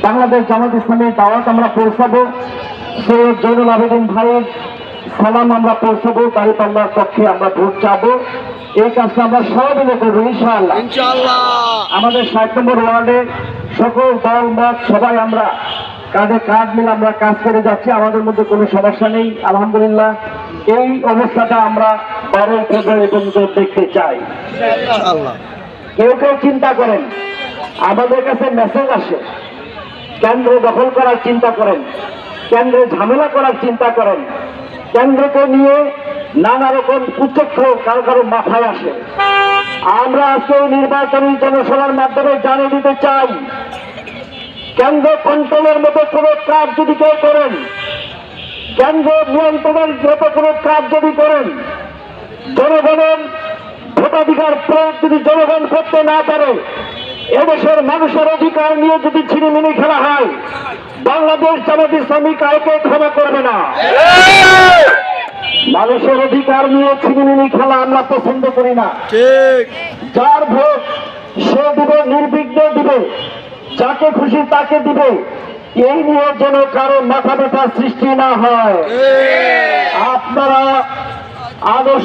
বাংলাদেশ জামাত ইসলামের দাওয়াত আমরা পৌঁছাবো, সৈয়দ জয়নুল আবেদিন ভাইয়ের সালাম আমরা পৌঁছাবো, দাঁড়িপাল্লার পক্ষে আমরা ভোট চাবো। এই কাজটা আমরা সবাই মিলে করবো ইনশাআল্লাহ। আমাদের 60 নম্বর ওয়ার্ডে সকল দল মত সবাই আমরা কাঁধে কাঁধ মিলে আমরা কাজ করে যাচ্ছি, আমাদের মধ্যে কোনো সমস্যা নেই আলহামদুলিল্লাহ। এই অবস্থাটা আমরা 12 ফেব্রুয়ারি পর্যন্ত দেখতে চাই। কেউ কেউ চিন্তা করেন, আমাদের কাছে মেসেজ আসে, কেন্দ্র দখল করার চিন্তা করেন, কেন্দ্রে ঝামেলা করার চিন্তা করেন, কেন্দ্রকে নিয়ে নানা রকম কুচক্র কারো কারো মাথায় আসে। আমরা আজকে নির্বাচনী জনসভার মাধ্যমে জানিয়ে দিতে চাই, কেন্দ্র কন্ট্রোলের মতো কোনো কাজ যদি কেউ করেন, কেন্দ্র নিয়ন্ত্রণের মতো কোনো কাজ যদি করেন, জনগণের ভোটাধিকার প্রয়োগ যদি জনগণ করতে না পারে, এদেশের মানুষের অধিকার নিয়ে যদি ছিনিমিনি খেলা হয়, বাংলাদেশ জামাত ইসলামী কাউকে ক্ষমা করবে না। মানুষের অধিকার নিয়ে ছিনিমিনি খেলা আমরা পছন্দ করি না। যার ভোট সে দিবে, নির্বিঘ্নে দিবে, যাকে খুশি তাকে দিবে, এই নিয়ে যেন কারো মাথা ব্যথা সৃষ্টি না হয়। আপনারা আদর্শ